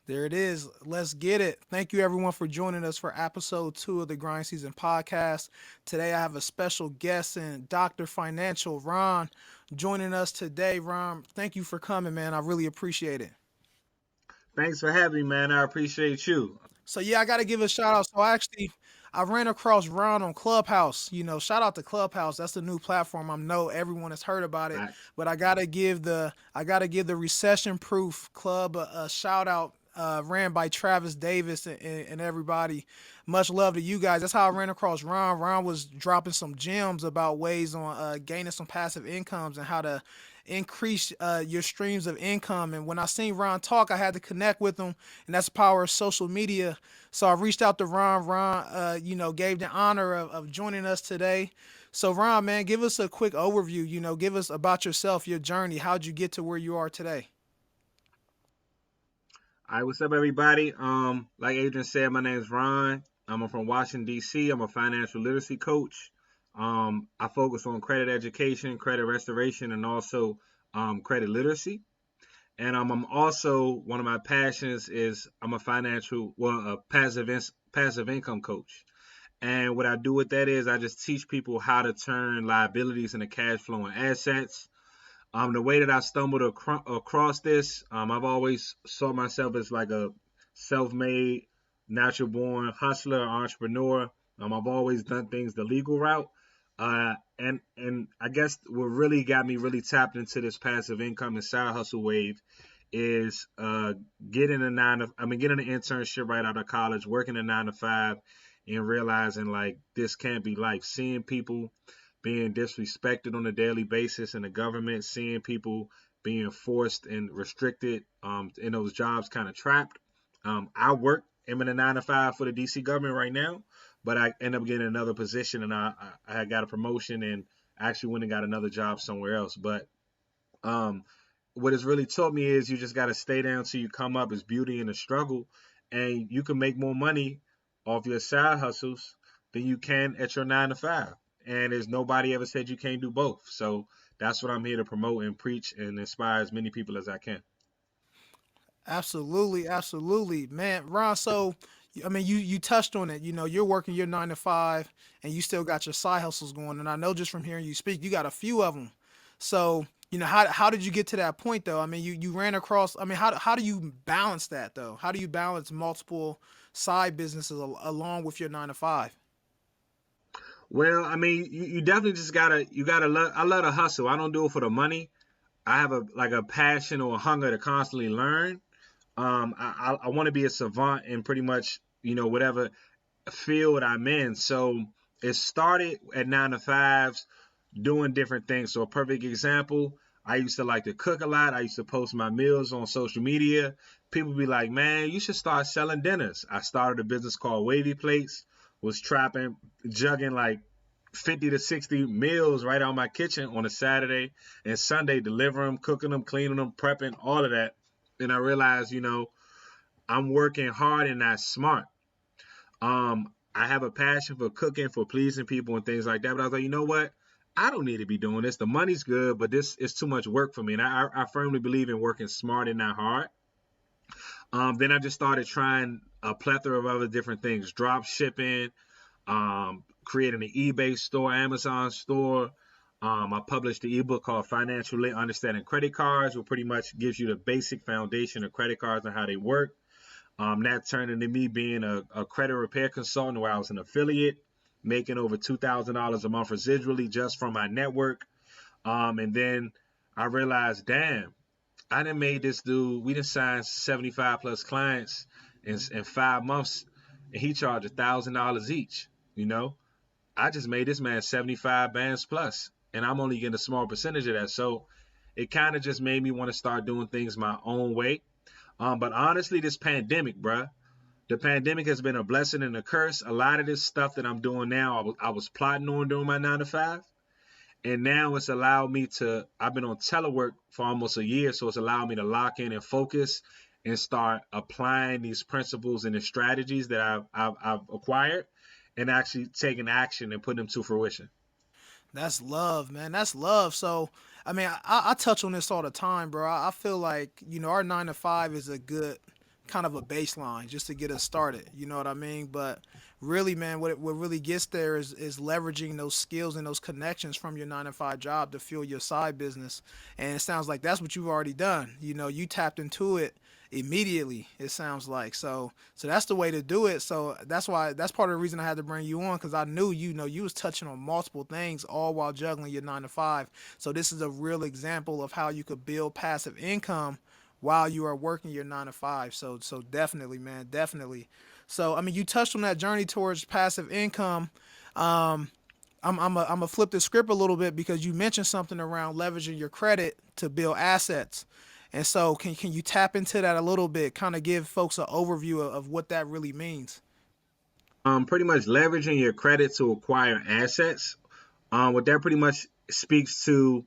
There it is. Let's get it. Thank you, everyone, for joining us for episode 2 of the Grind Season podcast. Today, I have a special guest in Dr. Financial Ron joining us today. Ron, thank you for coming, man. I really appreciate it. Thanks for having me, man. I appreciate you. So yeah, I got to give a shout out. So I ran across Ron on Clubhouse. Shout out to Clubhouse. That's the new platform. I know everyone has heard about it, Facts. but I gotta give the Recession Proof Club a shout out. Ran by Travis Davis and everybody. Much love to you guys. That's how I ran across Ron. Ron was dropping some gems about ways on gaining some passive incomes and how to increase your streams of income. And when I seen Ron talk, I had to connect with him, and that's the power of social media. So I reached out to Ron. Ron, gave the honor of joining us today. So Ron, man, give us a quick overview. Give us about yourself, your journey. How'd you get to where you are today? All right, what's up, everybody? Like Adrian said, my name is Ron. I'm from Washington, D.C. I'm a financial literacy coach. I focus on credit education, credit restoration, and also credit literacy. And I'm also one of my passions is I'm a a passive income coach. And what I do with that is I just teach people how to turn liabilities into cash flowing assets. The way that I stumbled across this, I've always saw myself as like a self-made, natural-born hustler, entrepreneur. I've always done things the legal route, and I guess what really got me really tapped into this passive income and side hustle wave is getting an internship right out of college, working a 9 to 5, and realizing like this can't be life. Seeing people being disrespected on a daily basis in the government, seeing people being forced and restricted in those jobs, kind of trapped. I work, I'm in a 9 to 5 for the DC government right now, but I end up getting another position and I got a promotion and actually went and got another job somewhere else. But um, what it's really taught me is you just got to stay down till you come up. It's beauty in the struggle, and you can make more money off your side hustles than you can at your 9 to 5. And there's nobody ever said you can't do both. So that's what I'm here to promote and preach and inspire as many people as I can. Absolutely, absolutely, man. Ron, so I mean, you touched on it. You're working your 9 to 5, and you still got your side hustles going. And I know just from hearing you speak, you got a few of them. So how did you get to that point though? I mean, you ran across. I mean, how do you balance that though? How do you balance multiple side businesses along with your 9 to 5? Well, I mean, you definitely just gotta love. I love to hustle. I don't do it for the money. I have a passion or a hunger to constantly learn. I want to be a savant in pretty much whatever field I'm in. So it started at 9 to 5s doing different things. So a perfect example, I used to like to cook a lot. I used to post my meals on social media. People be like, man, you should start selling dinners. I started a business called Wavy Plates, was trapping, jugging like 50 to 60 meals right out of my kitchen on a Saturday and Sunday, delivering them, cooking them, cleaning them, prepping, all of that. And I realized, I'm working hard and not smart. I have a passion for cooking, for pleasing people and things like that. But I was like, you know what? I don't need to be doing this. The money's good, but this is too much work for me. And I firmly believe in working smart and not hard. Then I just started trying a plethora of other different things, drop shipping, creating an eBay store, Amazon store. I published the ebook called Financial Lit Understanding Credit Cards, which pretty much gives you the basic foundation of credit cards and how they work. That turned into me being a credit repair consultant where I was an affiliate, making over $2,000 a month residually just from my network. And then I realized, damn, I done made this dude, we done signed 75 plus clients in 5 months, and he charged $1,000 each. You know, I just made this man 75 bands plus, and I'm only getting a small percentage of that. So it kind of just made me want to start doing things my own way. But honestly, this pandemic, bruh, the pandemic has been a blessing and a curse. A lot of this stuff that I'm doing now, I was plotting on doing my 9 to 5. And now it's allowed me to, I've been on telework for almost a year. So it's allowed me to lock in and focus and start applying these principles and the strategies that I've acquired and actually taking action and putting them to fruition. That's love, man. That's love. So, I mean, I touch on this all the time, bro. I feel like our 9 to 5 is a good kind of a baseline just to get us started. You know what I mean? But really, man, what really gets there is leveraging those skills and those connections from your 9 to 5 job to fuel your side business. And it sounds like that's what you've already done. You know, you tapped into it immediately, it sounds like. So that's the way to do it. So that's part of the reason I had to bring you on, because I knew, you know, you was touching on multiple things all while juggling your 9 to 5. So this is a real example of how you could build passive income while you are working your 9 to 5. So definitely, man, definitely. So I mean, you touched on that journey towards passive income. um I'm a flip the script a little bit, because you mentioned something around leveraging your credit to build assets. And so can you tap into that a little bit, kind of give folks an overview of what that really means? Pretty much leveraging your credit to acquire assets. What that pretty much speaks to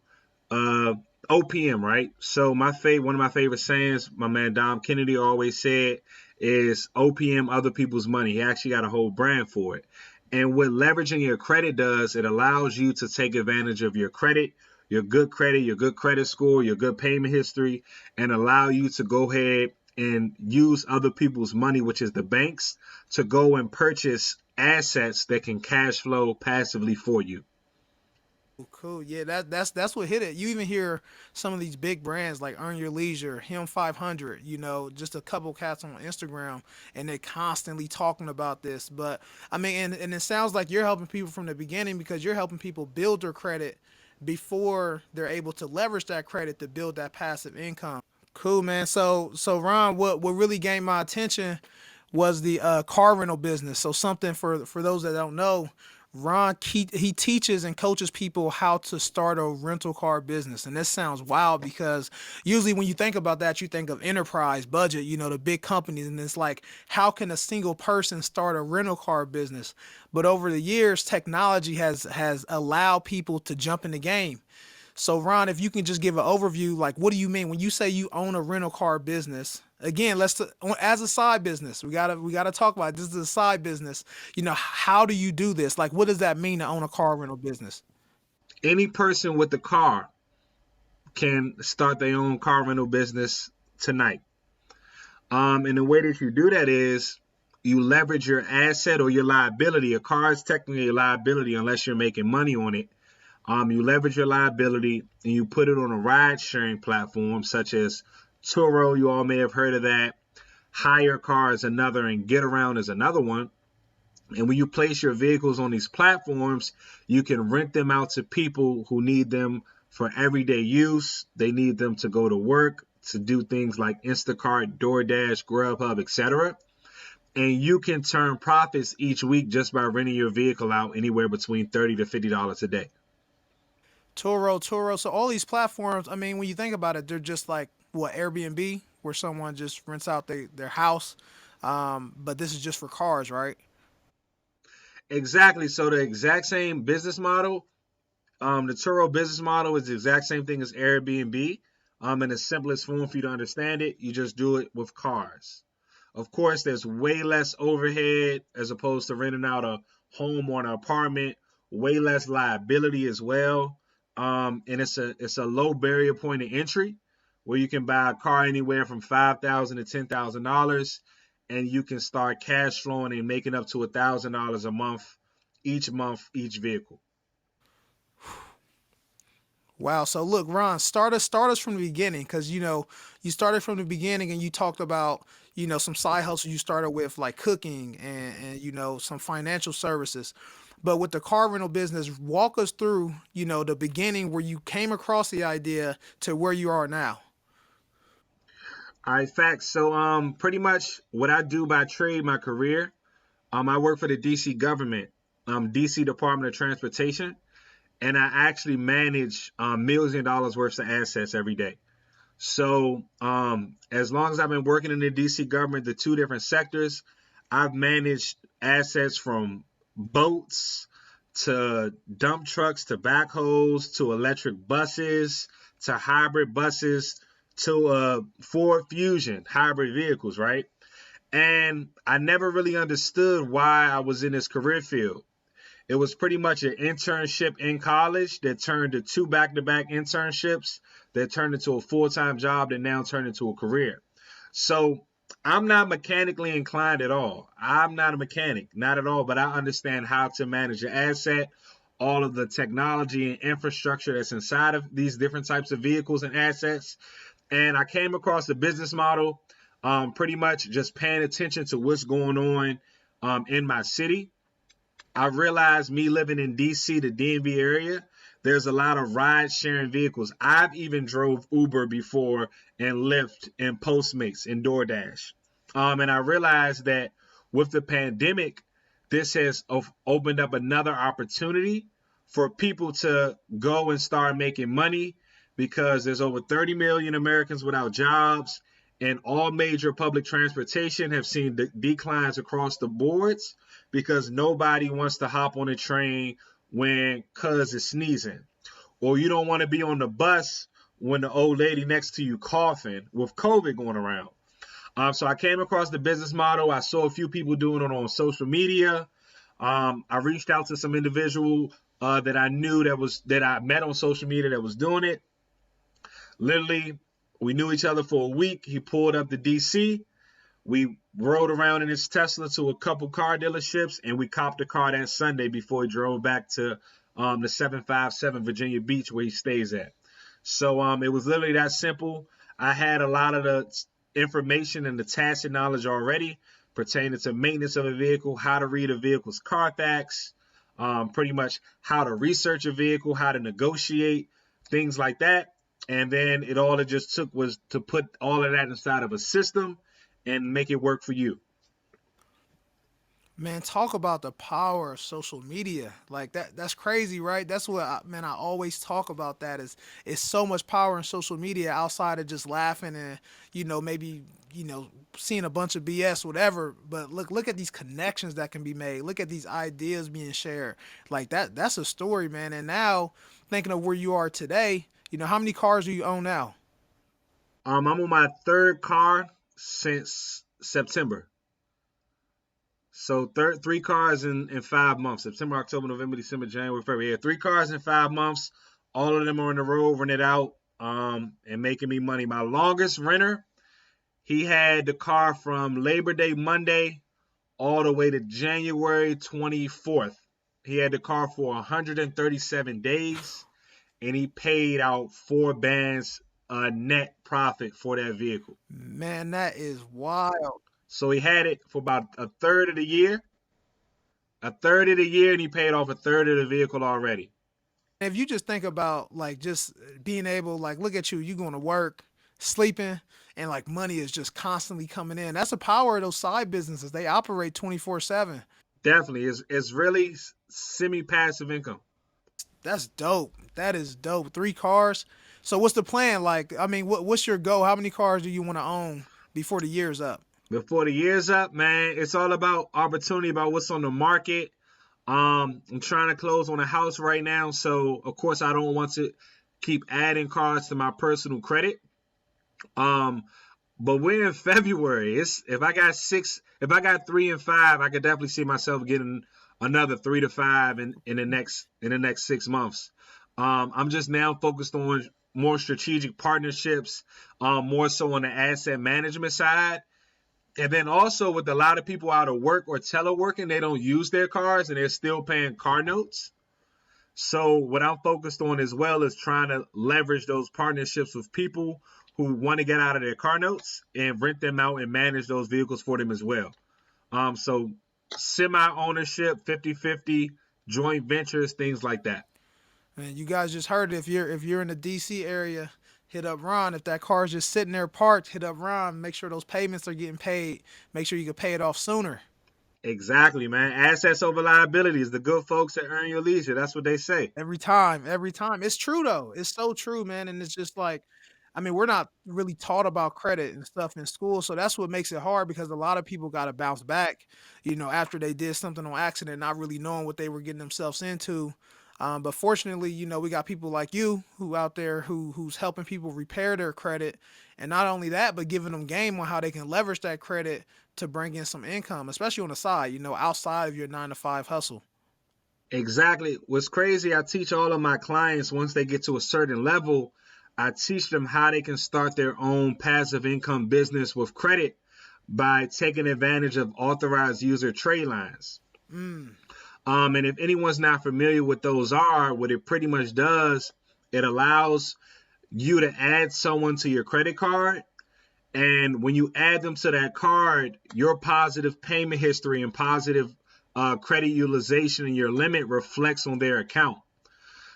uh, OPM, right? So one of my favorite sayings, my man Dom Kennedy always said, is OPM, other people's money. He actually got a whole brand for it. And what leveraging your credit does, it allows you to take advantage of your credit, your good credit score, your good payment history, and allow you to go ahead and use other people's money, which is the banks, to go and purchase assets that can cash flow passively for you. Cool. Yeah, that's what hit it. You even hear some of these big brands like Earn Your Leisure, Him 500. You know, just a couple cats on Instagram, and they're constantly talking about this. But I mean, and it sounds like you're helping people from the beginning, because you're helping people build their credit before they're able to leverage that credit to build that passive income. Cool, man. So Ron, what really gained my attention was the car rental business. So something for those that don't know, Ron he teaches and coaches people how to start a rental car business. And this sounds wild, because usually when you think about that, you think of enterprise budget, you know, the big companies, and it's like, how can a single person start a rental car business? But over the years, technology has allowed people to jump in the game. So Ron, if you can just give an overview, like, what do you mean when you say you own a rental car business? Again, as a side business, we gotta talk about it. This is a side business. You know, how do you do this? Like, what does that mean to own a car rental business? Any person with a car can start their own car rental business tonight. And the way that you do that is you leverage your asset or your liability. A car is technically a liability unless you're making money on it. You leverage your liability and you put it on a ride sharing platform such as Turo. You all may have heard of that. Hire Car is another, and Get Around is another one. And when you place your vehicles on these platforms, you can rent them out to people who need them for everyday use. They need them to go to work, to do things like Instacart, DoorDash, Grubhub, etc. And you can turn profits each week just by renting your vehicle out anywhere between $30 to $50 a day. Turo. So all these platforms, I mean, when you think about it, they're just like what, Airbnb, where someone just rents out their house. But this is just for cars, right? Exactly. So the exact same business model. The Turo business model is the exact same thing as Airbnb. In the simplest form for you to understand it, you just do it with cars. Of course, there's way less overhead as opposed to renting out a home or an apartment. Way less liability as well. And it's a low barrier point of entry where you can buy a car anywhere from $5,000 to $10,000, and you can start cash flowing and making up to $1,000 a month, each vehicle. Wow. So look, Ron, start us from the beginning, because you know you started from the beginning, and you talked about, you know, some side hustles you started with, like cooking and you know, some financial services. But with the car rental business, walk us through, you know, the beginning where you came across the idea to where you are now. All right, facts. So pretty much what I do by trade, my career, I work for the DC government, DC Department of Transportation, and I actually manage millions of dollars worth of assets every day. So as long as I've been working in the DC government, the two different sectors, I've managed assets from boats to dump trucks to backhoes to electric buses to hybrid buses to Ford Fusion hybrid vehicles, right? And I never really understood why I was in this career field. It was pretty much an internship in college that turned to two back-to-back internships that turned into a full-time job that now turned into a career. So I'm not mechanically inclined at all. I'm not a mechanic, not at all, but I understand how to manage an asset, all of the technology and infrastructure that's inside of these different types of vehicles and assets. And I came across the business model, pretty much just paying attention to what's going on in my city. I realized me living in DC, the DMV area, there's a lot of ride sharing vehicles. I've even drove Uber before and Lyft and Postmates and DoorDash. And I realized that with the pandemic, this has opened up another opportunity for people to go and start making money because there's over 30 million Americans without jobs, and all major public transportation have seen declines across the boards because nobody wants to hop on a train when cuz is sneezing, or you don't want to be on the bus when the old lady next to you coughing with COVID going around. So I came across the business model. I saw a few people doing it on social media. I reached out to some individual that I knew that I met on social media that was doing it. Literally, we knew each other for a week. He pulled up to DC. We rode around in his Tesla to a couple car dealerships, and we copped a car that Sunday before he drove back to the 757 Virginia Beach where he stays at. So it was literally that simple. I had a lot of the information and the tacit knowledge already pertaining to maintenance of a vehicle, how to read a vehicle's Carfax, pretty much how to research a vehicle, how to negotiate, things like that. And then it just took was to put all of that inside of a system and make it work for you. Man, talk about the power of social media. Like that's crazy, right? That's what man, I always talk about that is so much power in social media outside of just laughing and maybe, seeing a bunch of BS whatever, but look at these connections that can be made. Look at these ideas being shared. Like that's a story, man. And now thinking of where you are today, how many cars do you own now? I'm on my third car since September. So three cars in 5 months. September, October, November, December, January, February. Yeah, three cars in 5 months. All of them are on the road, rented out, and making me money. My longest renter, he had the car from Labor Day Monday all the way to January 24th. He had the car for 137 days, and he paid out 4 bands net profit for that vehicle. Man, that is wild. So he had it for about a third of the year, and he paid off a third of the vehicle already. If you just think about like just being able, like, look at you going to work, sleeping, and like money is just constantly coming in. That's the power of those side businesses. They operate 24/7. Definitely, it's really semi-passive income. That's dope. That is dope. Three cars. So what's the plan? Like, I mean, what's your goal? How many cars do you want to own before the year's up? Before the year's up, man, it's all about opportunity, about what's on the market. I'm trying to close on a house right now, so of course I don't want to keep adding cars to my personal credit. Um, but we're in February. If I got 3 and 5, I could definitely see myself getting another 3 to 5 in the next 6 months. I'm just now focused on more strategic partnerships, more so on the asset management side. And then also with a lot of people out of work or teleworking, they don't use their cars and they're still paying car notes. So what I'm focused on as well is trying to leverage those partnerships with people who want to get out of their car notes and rent them out and manage those vehicles for them as well. So semi-ownership, 50-50, joint ventures, things like that. And you guys just heard it. If you're in the DC area, hit up Ron. If that car's just sitting there parked, hit up Ron. Make sure those payments are getting paid. Make sure you can pay it off sooner. Exactly, man. Assets over liabilities. The good folks that earn your leisure. That's what they say. Every time, every time. It's true though. It's so true, man. And it's just like, I mean, we're not really taught about credit and stuff in school, so that's what makes it hard because a lot of people got to bounce back, after they did something on accident, not really knowing what they were getting themselves into. But fortunately, we got people like you who out there who's helping people repair their credit, and not only that, but giving them game on how they can leverage that credit to bring in some income, especially on the side, outside of your 9 to 5 hustle. Exactly. What's crazy, I teach all of my clients once they get to a certain level, I teach them how they can start their own passive income business with credit by taking advantage of authorized user trade lines. Mm. And if anyone's not familiar with those are, what it pretty much does, it allows you to add someone to your credit card. And when you add them to that card, your positive payment history and positive credit utilization and your limit reflects on their account.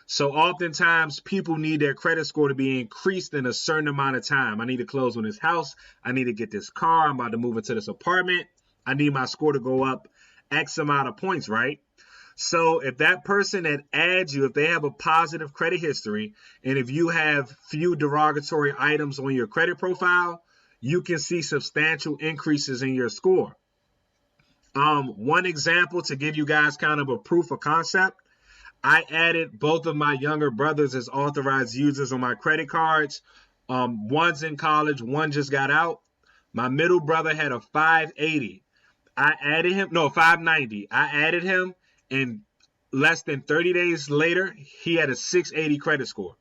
So oftentimes people need their credit score to be increased in a certain amount of time. I need to close on this house. I need to get this car. I'm about to move into this apartment. I need my score to go up X amount of points, right? So if that person that adds you, if they have a positive credit history, and if you have few derogatory items on your credit profile, you can see substantial increases in your score. One example to give you guys kind of a proof of concept, I added both of my younger brothers as authorized users on my credit cards. One's in college, one just got out. My middle brother had a 580. I added him, no, 590. I added him, and less than 30 days later, he had a 680 credit score.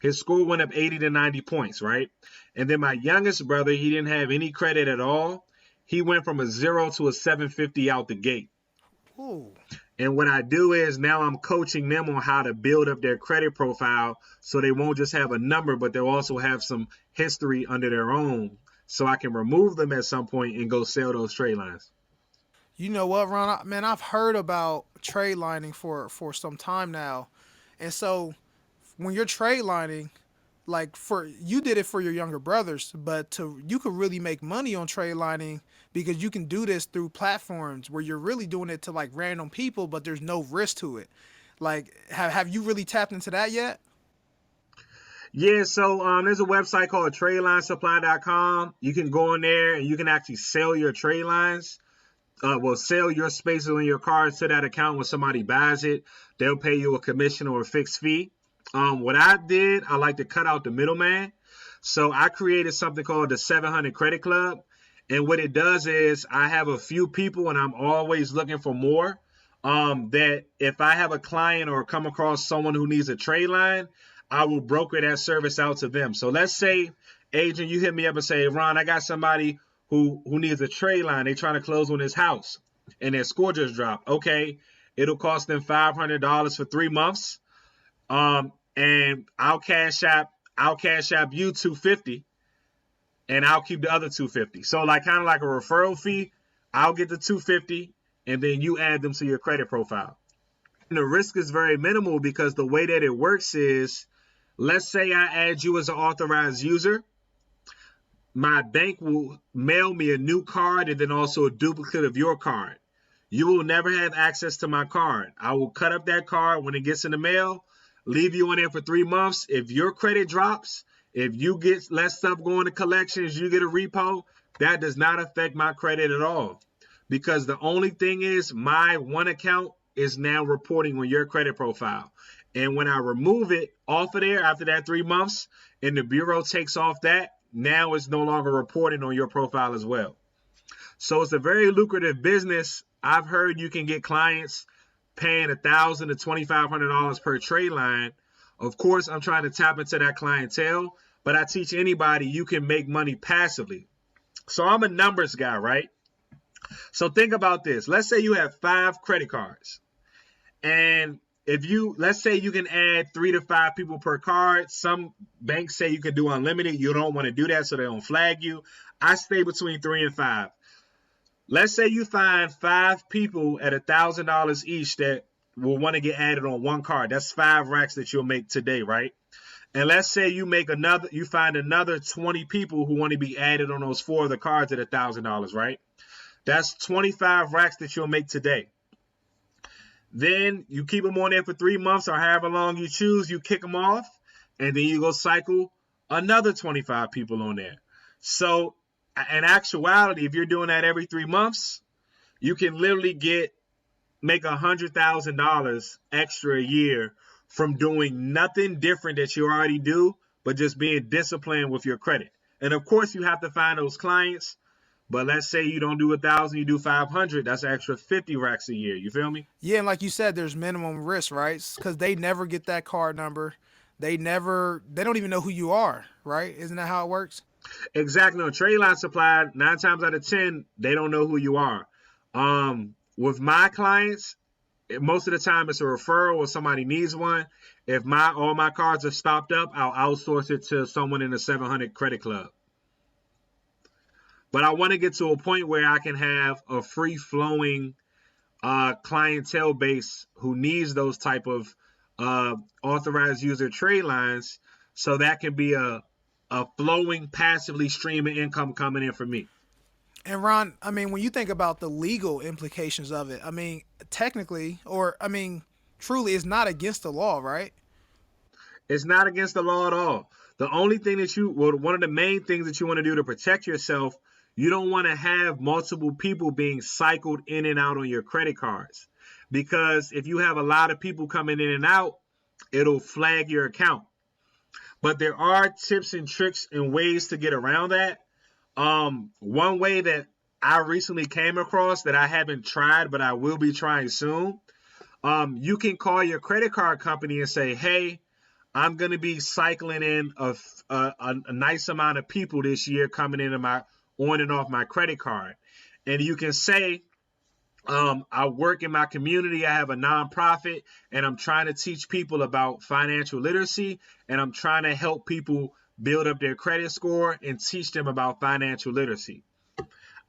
His score went up 80 to 90 points, right? And then my youngest brother, he didn't have any credit at all. He went from a 0 to a 750 out the gate. Ooh. And what I do is now I'm coaching them on how to build up their credit profile so they won't just have a number, but they'll also have some history under their own. So I can remove them at some point and go sell those trade lines. You know what, Ron? Man, I've heard about trade lining for some time now, and so when you're trade lining, like for you did it for your younger brothers, but to you could really make money on trade lining because you can do this through platforms where you're really doing it to like random people, but there's no risk to it. Like, have you really tapped into that yet? Yeah, so there's a website called TradelineSupply.com. You can go in there and you can actually sell your trade lines. Sell your spaces on your cards to that account when somebody buys it. They'll pay you a commission or a fixed fee. What I did, I like to cut out the middleman. So I created something called the 700 Credit Club. And what it does is I have a few people and I'm always looking for more. That if I have a client or come across someone who needs a trade line, I will broker that service out to them. So let's say, agent, you hit me up and say, Ron, I got somebody who needs a trade line. They're trying to close on his house and their score just dropped. Okay, it'll cost them $500 for 3 months. And I'll cash app you 250 and I'll keep the other 250. So like kind of like a referral fee, I'll get the 250 and then you add them to your credit profile. And the risk is very minimal because the way that it works is, let's say I add you as an authorized user, my bank will mail me a new card and then also a duplicate of your card. You will never have access to my card. I will cut up that card when it gets in the mail, leave you in there for 3 months. If your credit drops, if you get less stuff going to collections, you get a repo, that does not affect my credit at all. Because the only thing is my one account is now reporting on your credit profile. And when I remove it off of there after that 3 months and the bureau takes off that, now it's no longer reporting on your profile as well. So it's a very lucrative business. I've heard you can get clients paying $1,000 to $2,500 per trade line. Of course, I'm trying to tap into that clientele, but I teach anybody you can make money passively. So I'm a numbers guy, right? So think about this. Let's say you have 5 credit cards. And if you, let's say you can add 3 to 5 people per card. Some banks say you can do unlimited. You don't want to do that so they don't flag you. I stay between 3 and 5. Let's say you find 5 people at $1,000 each that will want to get added on one card. That's 5 racks that you'll make today, right? And let's say you find another 20 people who want to be added on those 4 other cards at $1,000, right? That's 25 racks that you'll make today. Then you keep them on there for 3 months or however long you choose. You kick them off, and then you go cycle another 25 people on there. So in actuality, if you're doing that every 3 months, you can literally make $100,000 extra a year from doing nothing different that you already do, but just being disciplined with your credit. And of course, you have to find those clients. But let's say you don't do 1,000, you do 500. That's an extra 50 racks a year. You feel me? Yeah, and like you said, there's minimum risk, right? Because they never get that card number. They don't even know who you are, right? Isn't that how it works? Exactly. On trade line supply, 9 times out of 10, they don't know who you are. With my clients, most of the time it's a referral or somebody needs one. If my all my cards are stopped up, I'll outsource it to someone in the 700 credit club. But I want to get to a point where I can have a free flowing clientele base who needs those type of authorized user trade lines, so that can be a flowing passively streaming income coming in for me. And Ron, I mean, when you think about the legal implications of it, I mean, technically, or I mean, truly, it's not against the law, right? It's not against the law at all. The only thing that one of the main things that you want to do to protect yourself, you don't want to have multiple people being cycled in and out on your credit cards. Because if you have a lot of people coming in and out, it'll flag your account. But there are tips and tricks and ways to get around that. One way that I recently came across that I haven't tried, but I will be trying soon. You can call your credit card company and say, "Hey, I'm going to be cycling in a nice amount of people this year coming into my on and off my credit card." And you can say, I work in my community. I have a nonprofit, and I'm trying to teach people about financial literacy, and I'm trying to help people build up their credit score and teach them about financial literacy.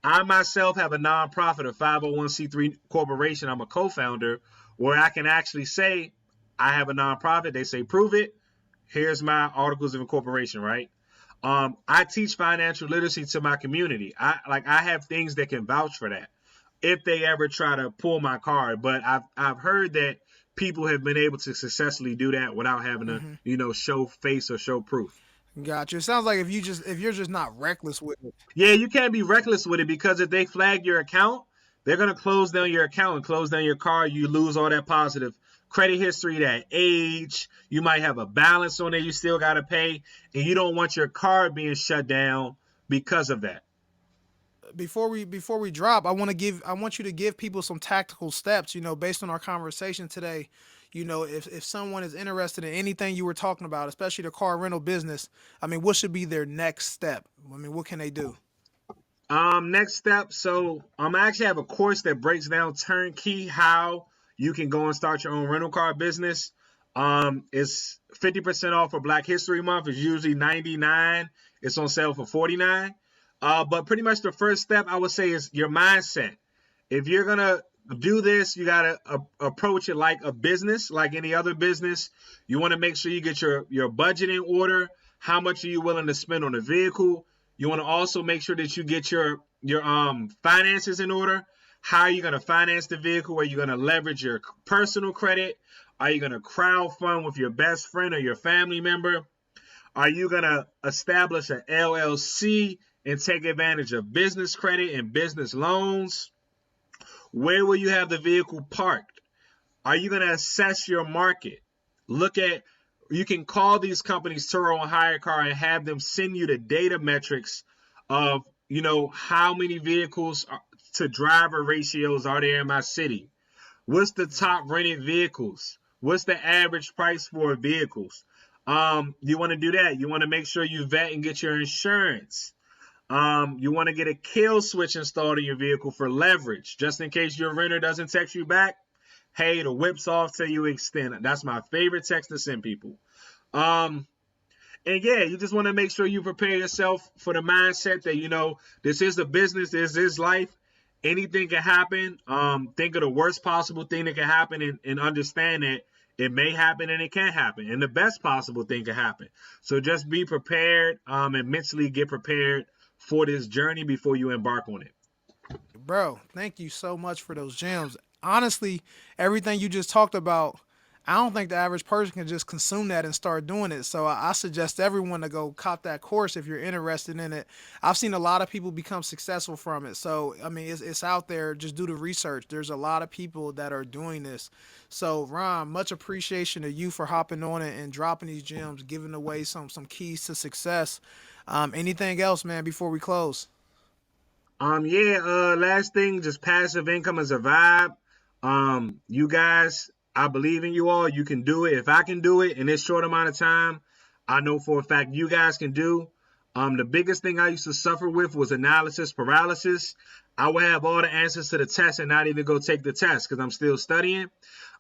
I myself have a nonprofit, a 501c3 corporation. I'm a co-founder, where I can actually say I have a nonprofit. They say, prove it. Here's my articles of incorporation, right? I teach financial literacy to my community. I have things that can vouch for that if they ever try to pull my card. But I've heard that people have been able to successfully do that without having to, show face or show proof. Gotcha. It sounds like if you're just not reckless with it. Yeah, you can't be reckless with it, because if they flag your account, they're gonna close down your account and close down your card. You lose all that positive credit history, that age. You might have a balance on there you still gotta pay, and you don't want your card being shut down because of that. Before we drop, I want you to give people some tactical steps, based on our conversation today. If someone is interested in anything you were talking about, especially the car rental business, I mean, what should be their next step? I mean, what can they do? Next step. So I actually have a course that breaks down turnkey how you can go and start your own rental car business. It's 50% off for Black History Month. It's usually 99. It's on sale for 49. But pretty much the first step I would say is your mindset. If you're gonna do this, you gotta approach it like a business, like any other business. You want to make sure you get your budget in order. How much are you willing to spend on a vehicle? You want to also make sure that you get your finances in order. How are you going to finance the vehicle? Are you going to leverage your personal credit? Are you going to crowdfund with your best friend or your family member? Are you going to establish an LLC and take advantage of business credit and business loans? Where will you have the vehicle parked? Are you going to assess your market? Look at, you can call these companies Turo and Hire Car and have them send you the data metrics of, how many vehicles to driver ratios are there in my city? What's the top rented vehicles? What's the average price for vehicles? You want to do that. You want to make sure you vet and get your insurance. You want to get a kill switch installed in your vehicle for leverage, just in case your renter doesn't text you back. Hey, the whip's off till you extend it. That's my favorite text to send people. Um, and yeah, you just want to make sure you prepare yourself for the mindset that, this is a business, this is life. Anything can happen. Think of the worst possible thing that can happen, and understand that it may happen and it can happen. And the best possible thing can happen. So just be prepared, and mentally get prepared for this journey before you embark on it. Bro, thank you so much for those gems. Honestly, everything you just talked about, I don't think the average person can just consume that and start doing it. So I suggest everyone to go cop that course if you're interested in it. I've seen a lot of people become successful from it. So I mean, it's out there. Just do the research. There's a lot of people that are doing this. So Ron, much appreciation to you for hopping on it and dropping these gems, giving away some keys to success. Anything else, man, before we close? Yeah, last thing, just passive income is a vibe. You guys, I believe in you all. You can do it. If I can do it in this short amount of time, I know for a fact you guys can do. The biggest thing I used to suffer with was analysis paralysis. I would have all the answers to the test and not even go take the test because I'm still studying.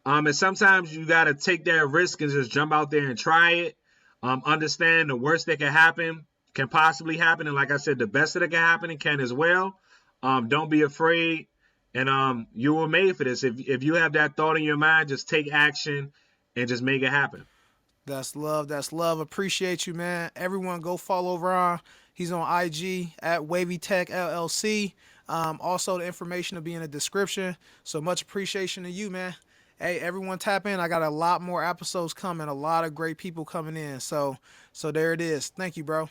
And sometimes you got to take that risk and just jump out there and try it. Understand the worst that can happen can possibly happen. And like I said, the best that can happen and can as well. Don't be afraid. And you were made for this. If you have that thought in your mind, just take action and just make it happen. That's love. That's love. Appreciate you, man. Everyone, go follow Ron. He's on IG at Wavy Tech LLC. Also, the information will be in the description. So much appreciation to you, man. Hey, everyone, tap in. I got a lot more episodes coming. A lot of great people coming in. So there it is. Thank you, bro.